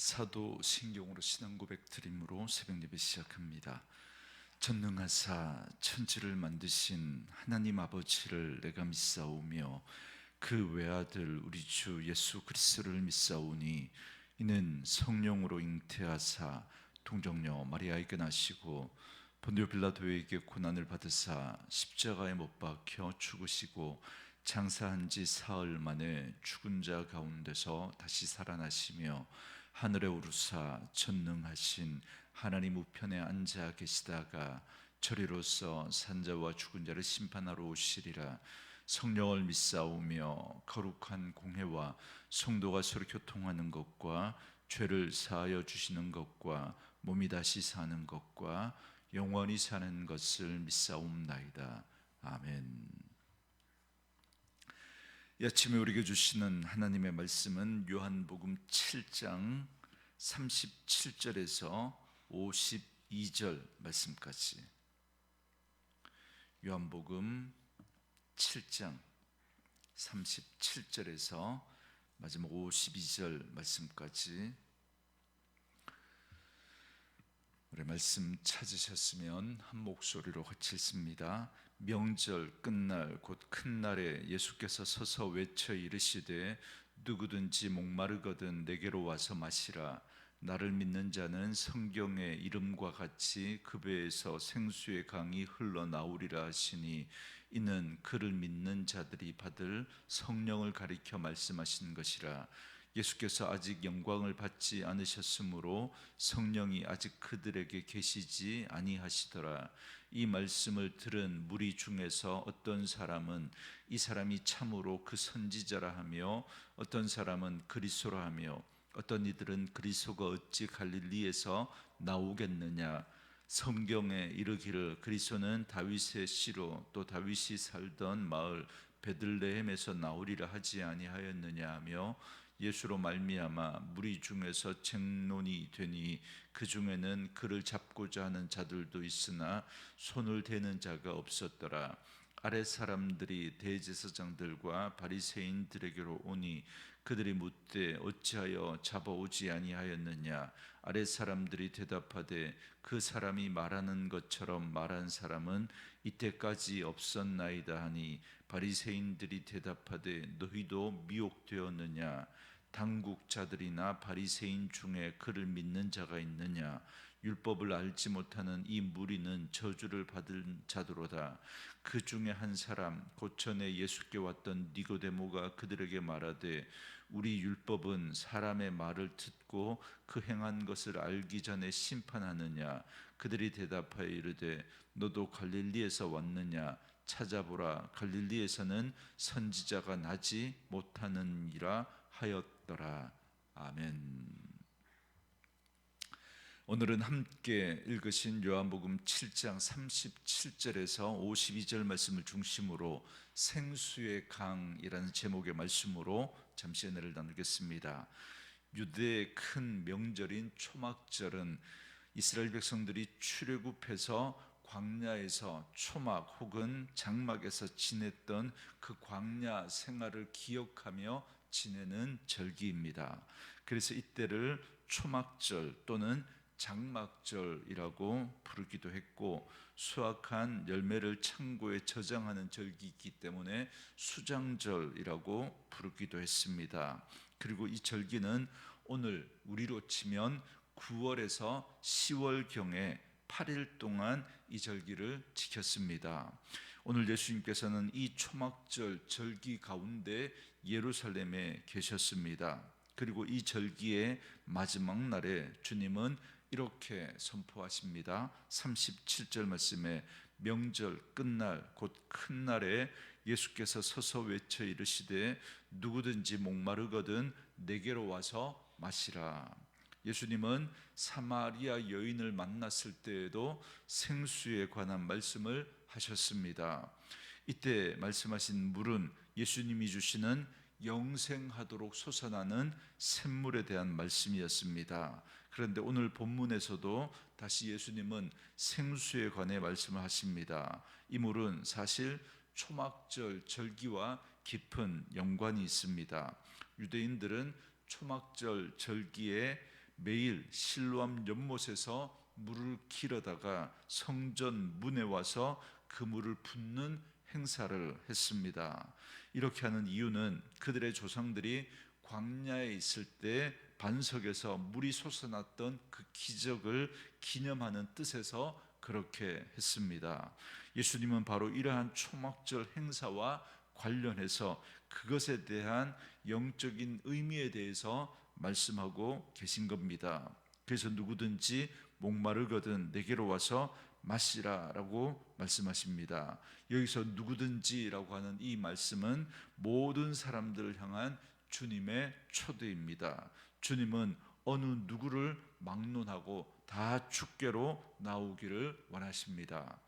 사도신경으로 신앙 고백 드림으로 새벽 예배 시작합니다. 전능하사 천지를 만드신 하나님 아버지를 내가 믿사오며 그 외아들 우리 주 예수 그리스도를 믿사오니 이는 성령으로 잉태하사 동정녀 마리아에게 나시고 본디오 빌라도에게 고난을 받으사 십자가에 못 박혀 죽으시고 장사한 지 사흘 만에 죽은 자 가운데서 다시 살아나시며 하늘에 오르사 전능하신 하나님 우편에 앉아 계시다가 저리로서 산자와 죽은 자를 심판하러 오시리라. 성령을 믿사오며 거룩한 공회와 성도가 서로 교통하는 것과 죄를 사하여 주시는 것과 몸이 다시 사는 것과 영원히 사는 것을 믿사옵나이다. 아멘. 이 아침에 우리에게 주시는 하나님의 말씀은 요한복음 7장 37절에서 52절 말씀까지, 요한복음 7장 37절에서 마지막 52절 말씀까지. 우리 말씀 찾으셨으면 한 목소리로 같이 읽습니다. 명절 끝날 곧 큰 날에 예수께서 서서 외쳐 이르시되 누구든지 목마르거든 내게로 와서 마시라. 나를 믿는 자는 성경의 이름과 같이 그 배에서 생수의 강이 흘러나오리라 하시니 이는 그를 믿는 자들이 받을 성령을 가리켜 말씀하신 것이라. 예수께서 아직 영광을 받지 않으셨으므로 성령이 아직 그들에게 계시지 아니하시더라. 이 말씀을 들은 무리 중에서 어떤 사람은 이 사람이 참으로 그 선지자라 하며 어떤 사람은 그리스도라 하며 어떤 이들은 그리스도가 어찌 갈릴리에서 나오겠느냐. 성경에 이르기를 그리스도는 다윗의 씨로 또 다윗이 살던 마을 베들레헴에서 나오리라 하지 아니하였느냐 하며 예수로 말미암아 무리 중에서 쟁론이 되니 그 중에는 그를 잡고자 하는 자들도 있으나 손을 대는 자가 없었더라. 아랫 사람들이 대제사장들과 바리새인들에게로 오니 그들이 묻되 어찌하여 잡아오지 아니하였느냐. 아랫 사람들이 대답하되 그 사람이 말하는 것처럼 말한 사람은 이때까지 없었나이다 하니 바리새인들이 대답하되 너희도 미혹되었느냐. 당국자들이나 바리새인 중에 그를 믿는 자가 있느냐. 율법을 알지 못하는 이 무리는 저주를 받은 자도로다. 그 중에 한 사람 곧 전에 예수께 왔던 니고데모가 그들에게 말하되 우리 율법은 사람의 말을 듣고 그 행한 것을 알기 전에 심판하느냐. 그들이 대답하여 이르되 너도 갈릴리에서 왔느냐. 찾아보라. 갈릴리에서는 선지자가 나지 못하느니라 하였더라. 아멘. 오늘은 함께 읽으신 요한복음 7장 37절에서 52절 말씀을 중심으로 생수의 강이라는 제목의 말씀으로 잠시 은혜를 나누겠습니다. 유대의 큰 명절인 초막절은 이스라엘 백성들이 출애굽해서 광야에서 초막 혹은 장막에서 지냈던 그 광야 생활을 기억하며 지내는 절기입니다. 그래서 이때를 초막절 또는 장막절이라고 부르기도 했고, 수확한 열매를 창고에 저장하는 절기이기 때문에 수장절이라고 부르기도 했습니다. 그리고 이 절기는 오늘 우리로 치면 9월에서 10월경에 8일 동안 이 절기를 지켰습니다. 오늘 예수님께서는 이 초막절 절기 가운데 예루살렘에 계셨습니다. 그리고 이 절기의 마지막 날에 주님은 이렇게 선포하십니다. 37절 말씀에 명절 끝날 곧 큰 날에 예수께서 서서 외쳐 이르시되 누구든지 목마르거든 내게로 와서 마시라. 예수님은 사마리아 여인을 만났을 때에도 생수에 관한 말씀을 하셨습니다. 이때 말씀하신 물은 예수님이 주시는 영생하도록 솟아나는 샘물에 대한 말씀이었습니다. 그런데 오늘 본문에서도 다시 예수님은 생수에 관해 말씀을 하십니다. 이 물은 사실 초막절 절기와 깊은 연관이 있습니다. 유대인들은 초막절 절기에 매일 실로암 연못에서 물을 길어다가 성전 문에 와서 그 물을 붓는 행사를 했습니다. 이렇게 하는 이유는 그들의 조상들이 광야에 있을 때 반석에서 물이 솟아났던 그 기적을 기념하는 뜻에서 그렇게 했습니다. 예수님은 바로 이러한 초막절 행사와 관련해서 그것에 대한 영적인 의미에 대해서 말씀하고 계신 겁니다. 그래서 누구든지 목마르거든 내게로 와서 마시라라고 말씀하십니다. 여기서 누구든지라고 하는 이 말씀은 모든 사람들을 향한 주님의 초대입니다. 주님은 어느 누구를 막론하고 다 주께로 나오기를 원하십니다.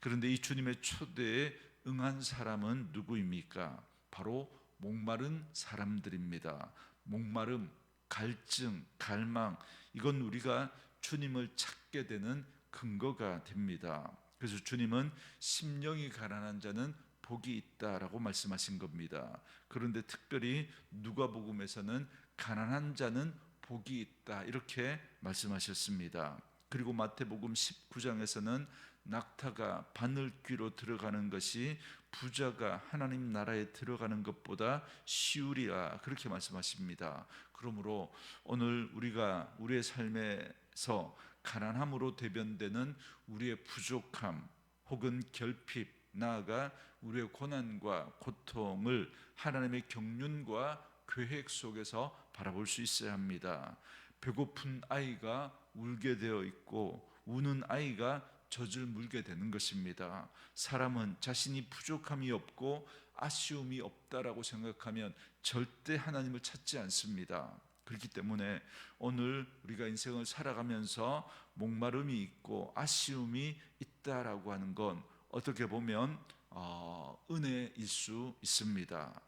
그런데 이 주님의 초대에 응한 사람은 누구입니까? 바로 목마른 사람들입니다. 목마름, 갈증, 갈망, 이건 우리가 주님을 찾게 되는 근거가 됩니다. 그래서 주님은 심령이 가난한 자는 복이 있다라고 말씀하신 겁니다. 그런데 특별히 누가복음에서는 가난한 자는 복이 있다 이렇게 말씀하셨습니다. 그리고 마태복음 19장에서는 낙타가 바늘귀로 들어가는 것이 부자가 하나님 나라에 들어가는 것보다 쉬우리라 그렇게 말씀하십니다. 그러므로 오늘 우리가 우리의 삶에서 가난함으로 대변되는 우리의 부족함 혹은 결핍, 나아가 우리의 고난과 고통을 하나님의 경륜과 계획 속에서 바라볼 수 있어야 합니다. 배고픈 아이가 울게 되어 있고 우는 아이가 젖을 물게 되는 것입니다. 사람은 자신이 부족함이 없고 아쉬움이 없다라고 생각하면 절대 하나님을 찾지 않습니다. 그렇기 때문에 오늘 우리가 인생을 살아가면서 목마름이 있고 아쉬움이 있다라고 하는 건 어떻게 보면 은혜일 수 있습니다.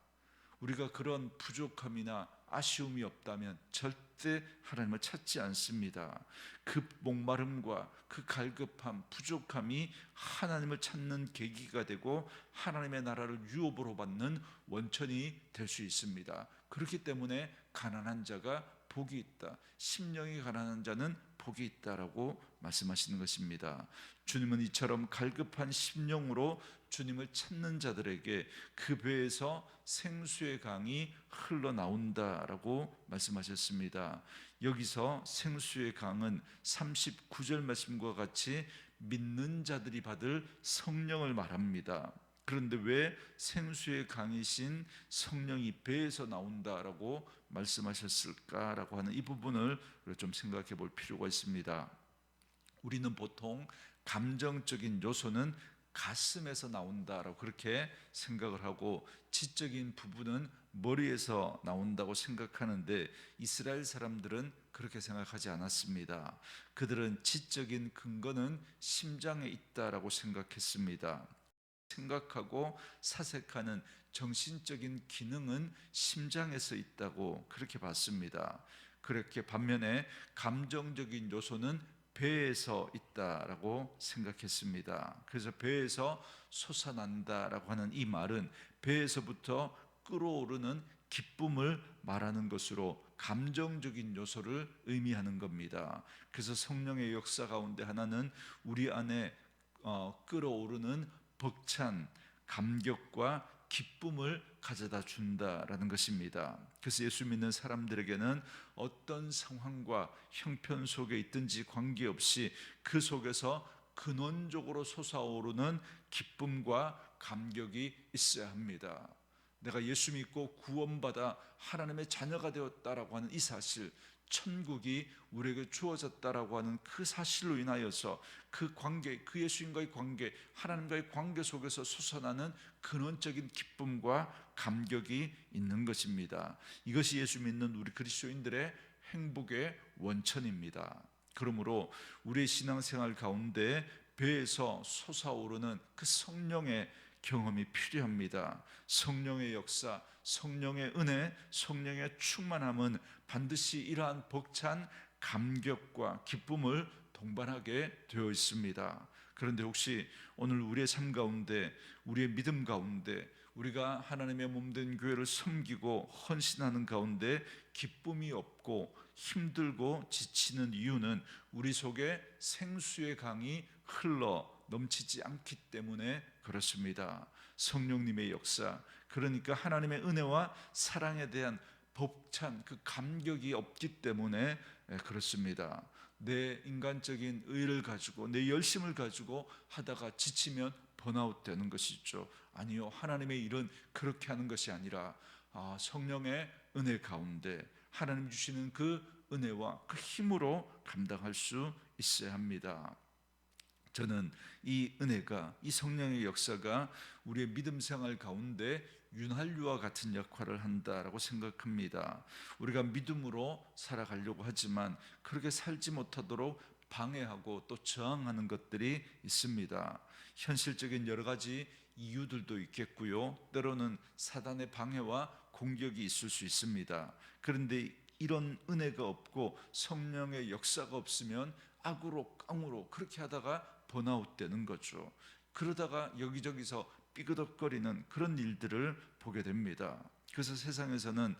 우리가 그런 부족함이나 아쉬움이 없다면 절대 하나님을 찾지 않습니다. 그 목마름과 그 갈급함, 부족함이 하나님을 찾는 계기가 되고 하나님의 나라를 유업으로 받는 원천이 될 수 있습니다. 그렇기 때문에 가난한 자가 복이 있다, 심령이 가난한 자는 복이 있다라고 말씀하시는 것입니다. 주님은 이처럼 갈급한 심령으로 주님을 찾는 자들에게 그 배에서 생수의 강이 흘러나온다라고 말씀하셨습니다. 여기서 생수의 강은 39절 말씀과 같이 믿는 자들이 받을 성령을 말합니다. 그런데 왜 생수의 강이신 성령이 배에서 나온다라고 말씀하셨을까라고 하는 이 부분을 좀 생각해 볼 필요가 있습니다. 우리는 보통 감정적인 요소는 가슴에서 나온다라고 그렇게 생각을 하고 지적인 부분은 머리에서 나온다고 생각하는데 이스라엘 사람들은 그렇게 생각하지 않았습니다. 그들은 지적인 근거는 심장에 있다라고 생각했습니다. 생각하고 사색하는 정신적인 기능은 심장에서 있다고 그렇게 봤습니다. 그렇게 반면에 감정적인 요소는 배에서 있다라고 생각했습니다. 그래서 배에서 솟아난다라고 하는 이 말은 배에서부터 끓어오르는 기쁨을 말하는 것으로 감정적인 요소를 의미하는 겁니다. 그래서 성령의 역사 가운데 하나는 우리 안에 끓어오르는 벅찬 감격과 기쁨을 가져다 준다라는 것입니다. 그래서 예수 믿는 사람들에게는 어떤 상황과 형편 속에 있든지 관계없이 그 속에서 근원적으로 솟아오르는 기쁨과 감격이 있어야 합니다. 내가 예수 믿고 구원받아 하나님의 자녀가 되었다라고 하는 이 사실, 천국이 우리에게 주어졌다라고 하는 그 사실로 인하여서 그 관계, 그 예수님과의 관계, 하나님과의 관계 속에서 솟아나는 근원적인 기쁨과 감격이 있는 것입니다. 이것이 예수 믿는 우리 그리스도인들의 행복의 원천입니다. 그러므로 우리의 신앙생활 가운데 배에서 솟아오르는 그 성령의 경험이 필요합니다. 성령의 역사, 성령의 은혜, 성령의 충만함은 반드시 이러한 벅찬 감격과 기쁨을 동반하게 되어 있습니다. 그런데 혹시 오늘 우리의 삶 가운데, 우리의 믿음 가운데 우리가 하나님의 몸된 교회를 섬기고 헌신하는 가운데 기쁨이 없고 힘들고 지치는 이유는 우리 속에 생수의 강이 흘러 넘치지 않기 때문에 그렇습니다. 성령님의 역사, 그러니까 하나님의 은혜와 사랑에 대한 벅찬 그 감격이 없기 때문에 그렇습니다. 내 인간적인 의를 가지고 내 열심을 가지고 하다가 지치면 번아웃 되는 것이죠. 아니요, 하나님의 일은 그렇게 하는 것이 아니라 성령의 은혜 가운데 하나님 주시는 그 은혜와 그 힘으로 감당할 수 있어야 합니다. 저는 이 은혜가, 이 성령의 역사가 우리의 믿음 생활 가운데 윤활유와 같은 역할을 한다라고 생각합니다. 우리가 믿음으로 살아가려고 하지만 그렇게 살지 못하도록 방해하고 또 저항하는 것들이 있습니다. 현실적인 여러 가지 이유들도 있겠고요, 때로는 사단의 방해와 공격이 있을 수 있습니다. 그런데 이런 은혜가 없고 성령의 역사가 없으면 악으로 깡으로 그렇게 하다가 번아웃 되는 거죠. 그러다가 여기저기서 삐그덕거리는 그런 일들을 보게 됩니다. 그래서 세상에서는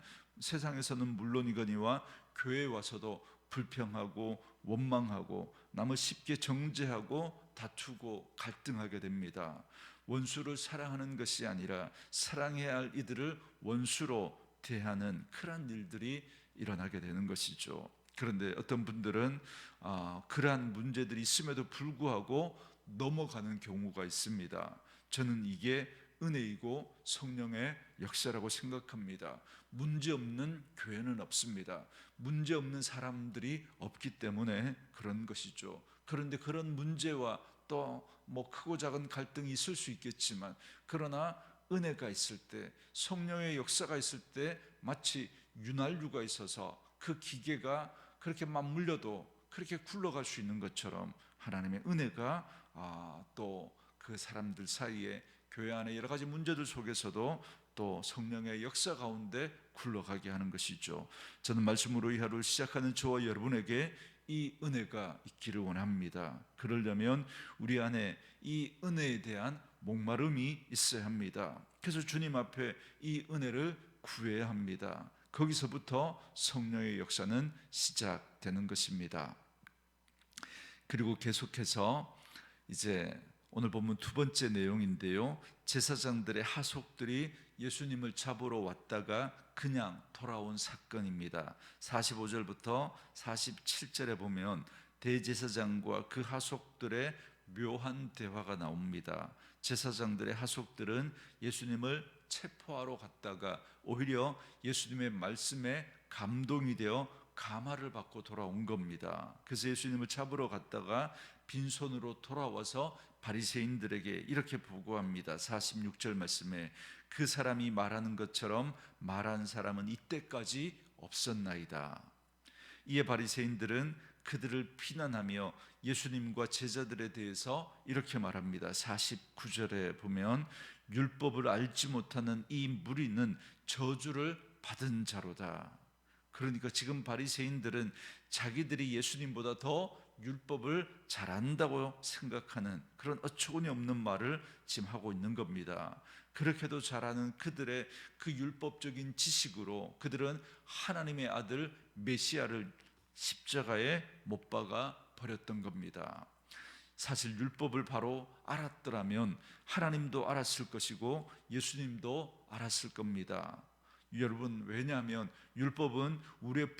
물론이거니와 교회에 와서도 불평하고 원망하고 남을 쉽게 정죄하고 다투고 갈등하게 됩니다. 원수를 사랑하는 것이 아니라 사랑해야 할 이들을 원수로 대하는 그런 일들이 일어나게 되는 것이죠. 그런데 어떤 분들은 그러한 문제들이 있음에도 불구하고 넘어가는 경우가 있습니다. 저는 이게 은혜이고 성령의 역사라고 생각합니다. 문제없는 교회는 없습니다. 문제없는 사람들이 없기 때문에 그런 것이죠. 그런데 그런 문제와 또 크고 작은 갈등이 있을 수 있겠지만, 그러나 은혜가 있을 때, 성령의 역사가 있을 때 마치 윤활유가 있어서 그 기계가 그렇게 맞물려도 그렇게 굴러갈 수 있는 것처럼 하나님의 은혜가 또 그 사람들 사이에, 교회 안에 여러 가지 문제들 속에서도 또 성령의 역사 가운데 굴러가게 하는 것이죠. 저는 말씀으로 이 하루를 시작하는 저와 여러분에게 이 은혜가 있기를 원합니다. 그러려면 우리 안에 이 은혜에 대한 목마름이 있어야 합니다. 그래서 주님 앞에 이 은혜를 구해야 합니다. 거기서부터 성령의 역사는 시작되는 것입니다. 그리고 계속해서 이제 오늘 본문 두 번째 내용인데요, 제사장들의 하속들이 예수님을 잡으러 왔다가 그냥 돌아온 사건입니다. 45절부터 47절에 보면 대제사장과 그 하속들의 묘한 대화가 나옵니다. 제사장들의 하속들은 예수님을 체포하러 갔다가 오히려 예수님의 말씀에 감동이 되어 감화를 받고 돌아온 겁니다. 그래서 예수님을 잡으러 갔다가 빈손으로 돌아와서 바리새인들에게 이렇게 보고합니다. 46절 말씀에 그 사람이 말하는 것처럼 말한 사람은 이때까지 없었나이다. 이에 바리새인들은 그들을 비난하며 예수님과 제자들에 대해서 이렇게 말합니다. 49절에 보면 율법을 알지 못하는 이 무리는 저주를 받은 자로다. 그러니까 지금 바리새인들은 자기들이 예수님보다 더 율법을 잘 안다고 생각하는 그런 어처구니 없는 말을 지금 하고 있는 겁니다. 그렇게도 잘하는 그들의 그 율법적인 지식으로 그들은 하나님의 아들 메시아를 십자가에 못 박아 버렸던 겁니다. 사실 율법을 바로 알았더라면 하나님도 알았을 것이고 예수님도 알았을 겁니다. 여러분, 왜냐하면 율법은 우리의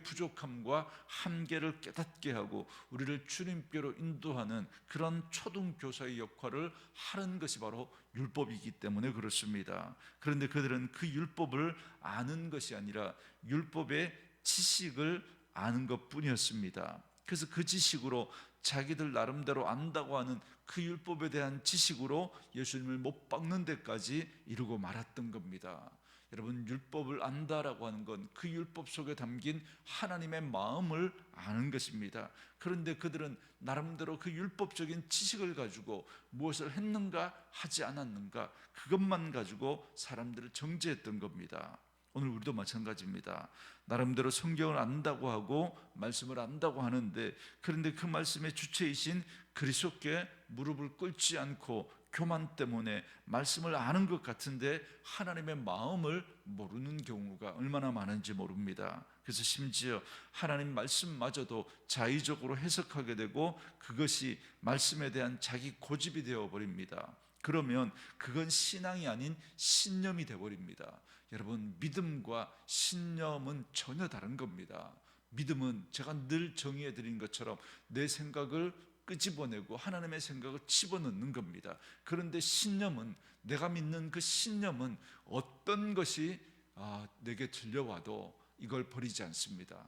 부족함과 한계를 깨닫게 하고 우리를 주님께로 인도하는 그런 초등교사의 역할을 하는 것이 바로 율법이기 때문에 그렇습니다. 그런데 그들은 그 율법을 아는 것이 아니라 율법의 지식을 아는 것뿐이었습니다. 그래서 그 지식으로 자기들 나름대로 안다고 하는 그 율법에 대한 지식으로 예수님을 못 박는 데까지 이르고 말았던 겁니다. 여러분, 율법을 안다라고 하는 건 그 율법 속에 담긴 하나님의 마음을 아는 것입니다. 그런데 그들은 나름대로 그 율법적인 지식을 가지고 무엇을 했는가 하지 않았는가, 그것만 가지고 사람들을 정죄했던 겁니다. 오늘 우리도 마찬가지입니다. 나름대로 성경을 안다고 하고 말씀을 안다고 하는데, 그런데 그 말씀의 주체이신 그리스도께 무릎을 꿇지 않고 교만 때문에 말씀을 아는 것 같은데 하나님의 마음을 모르는 경우가 얼마나 많은지 모릅니다. 그래서 심지어 하나님 말씀마저도 자의적으로 해석하게 되고 그것이 말씀에 대한 자기 고집이 되어버립니다. 그러면 그건 신앙이 아닌 신념이 되어버립니다. 여러분, 믿음과 신념은 전혀 다른 겁니다. 믿음은 제가 늘 정의해 드린 것처럼 내 생각을 끄집어내고 하나님의 생각을 집어넣는 겁니다. 그런데 신념은, 내가 믿는 그 신념은 어떤 것이 내게 들려와도 이걸 버리지 않습니다.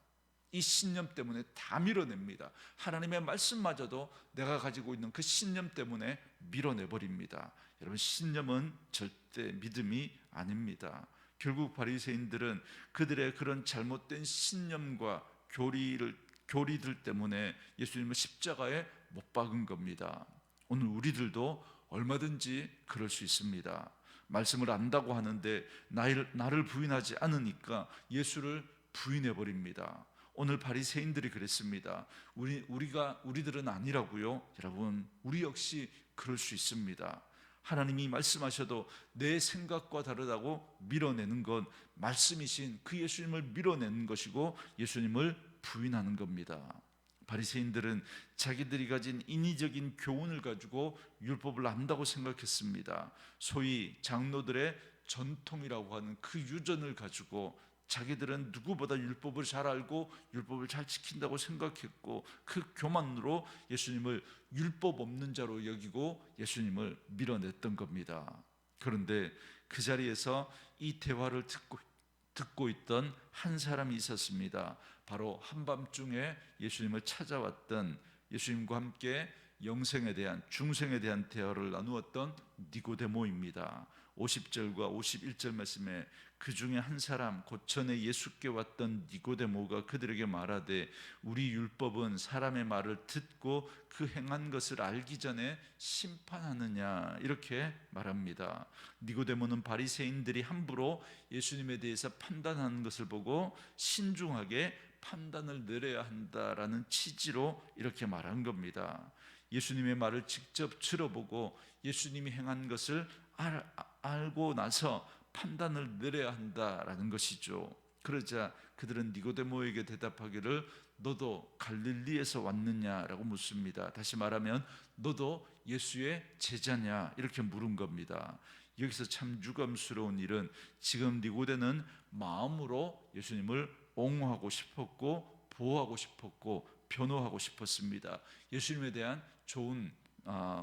이 신념 때문에 다 밀어냅니다. 하나님의 말씀마저도 내가 가지고 있는 그 신념 때문에 밀어내버립니다. 여러분, 신념은 절대 믿음이 아닙니다. 결국 바리새인들은 그들의 그런 잘못된 신념과 교리들 때문에 예수님을 십자가에 못 박은 겁니다. 오늘 우리들도 얼마든지 그럴 수 있습니다. 말씀을 안다고 하는데 나를 부인하지 않으니까 예수를 부인해 버립니다. 오늘 바리새인들이 그랬습니다. 우리들은 아니라고요? 여러분, 우리 역시 그럴 수 있습니다. 하나님이 말씀하셔도 내 생각과 다르다고 밀어내는 건 말씀이신 그 예수님을 밀어내는 것이고 예수님을 부인하는 겁니다. 바리새인들은 자기들이 가진 인위적인 교훈을 가지고 율법을 안다고 생각했습니다. 소위 장로들의 전통이라고 하는 그 유전을 가지고 자기들은 누구보다 율법을 잘 알고 율법을 잘 지킨다고 생각했고 그 교만으로 예수님을 율법 없는 자로 여기고 예수님을 밀어냈던 겁니다. 그런데 그 자리에서 이 대화를 듣고 있던 한 사람이 있었습니다. 바로 한밤중에 예수님을 찾아왔던, 예수님과 함께 영생에 대한, 중생에 대한 대화를 나누었던 니고데모입니다. 50절과 51절 말씀에 그 중에 한 사람, 곧 전에 예수께 왔던 니고데모가 그들에게 말하되 우리 율법은 사람의 말을 듣고 그 행한 것을 알기 전에 심판하느냐, 이렇게 말합니다. 니고데모는 바리새인들이 함부로 예수님에 대해서 판단하는 것을 보고 신중하게 판단을 내려야 한다라는 취지로 이렇게 말한 겁니다. 예수님의 말을 직접 들어보고 예수님이 행한 것을 알고 나서 판단을 내려야 한다라는 것이죠. 그러자 그들은 니고데모에게 대답하기를 너도 갈릴리에서 왔느냐라고 묻습니다. 다시 말하면 너도 예수의 제자냐, 이렇게 물은 겁니다. 여기서 참 유감스러운 일은 지금 니고데는 마음으로 예수님을 옹호하고 싶었고 보호하고 싶었고 변호하고 싶었습니다. 예수님에 대한 좋은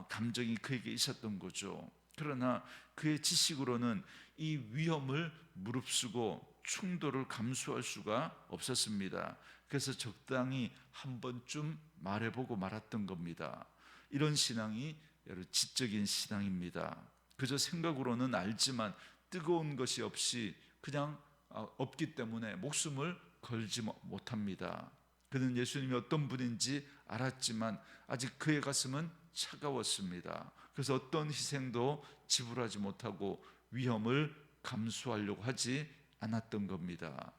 감정이 그에게 있었던 거죠. 그러나 그의 지식으로는 이 위험을 무릅쓰고 충돌을 감수할 수가 없었습니다. 그래서 적당히 한 번쯤 말해보고 말았던 겁니다. 이런 신앙이 지적인 신앙입니다. 그저 생각으로는 알지만 뜨거운 것이 없기 때문에 목숨을 걸지 못합니다. 그는 예수님이 어떤 분인지 알았지만 아직 그의 가슴은 차가웠습니다. 그래서 어떤 희생도 지불하지 못하고 위험을 감수하려고 하지 않았던 겁니다.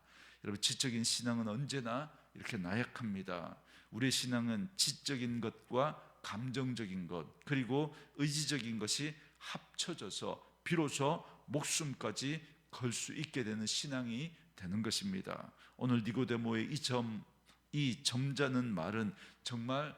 여러분, 지적인 신앙은 언제나 이렇게 나약합니다. 우리의 신앙은 지적인 것과 감정적인 것 그리고 의지적인 것이 합쳐져서 비로소 목숨까지 걸 수 있게 되는 신앙이 되는 것입니다. 오늘 니고데모의 이 점잖은 말은 정말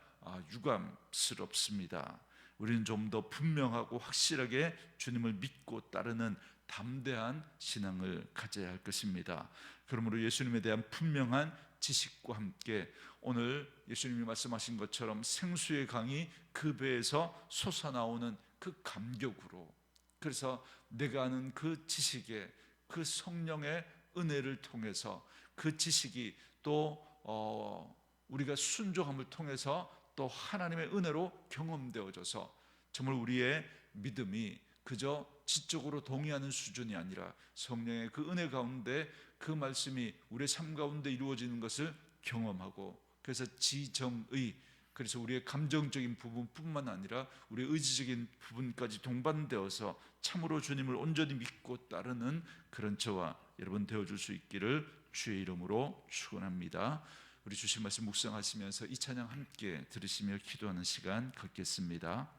유감스럽습니다. 우리는 좀 더 분명하고 확실하게 주님을 믿고 따르는 담대한 신앙을 가져야 할 것입니다. 그러므로 예수님에 대한 분명한 지식과 함께 오늘 예수님이 말씀하신 것처럼 생수의 강이 그 배에서 솟아나오는 그 감격으로, 그래서 내가 아는 그 지식에 그 성령의 은혜를 통해서 그 지식이 또 우리가 순종함을 통해서 또 하나님의 은혜로 경험되어져서 정말 우리의 믿음이 그저 지적으로 동의하는 수준이 아니라 성령의 그 은혜 가운데 그 말씀이 우리의 삶 가운데 이루어지는 것을 경험하고, 그래서 지정의, 그래서 우리의 감정적인 부분뿐만 아니라 우리의 의지적인 부분까지 동반되어서 참으로 주님을 온전히 믿고 따르는 그런 저와 여러분 되어줄 수 있기를 주의 이름으로 축원합니다. 우리 주신 말씀 묵상하시면서 이 찬양 함께 들으시며 기도하는 시간 갖겠습니다.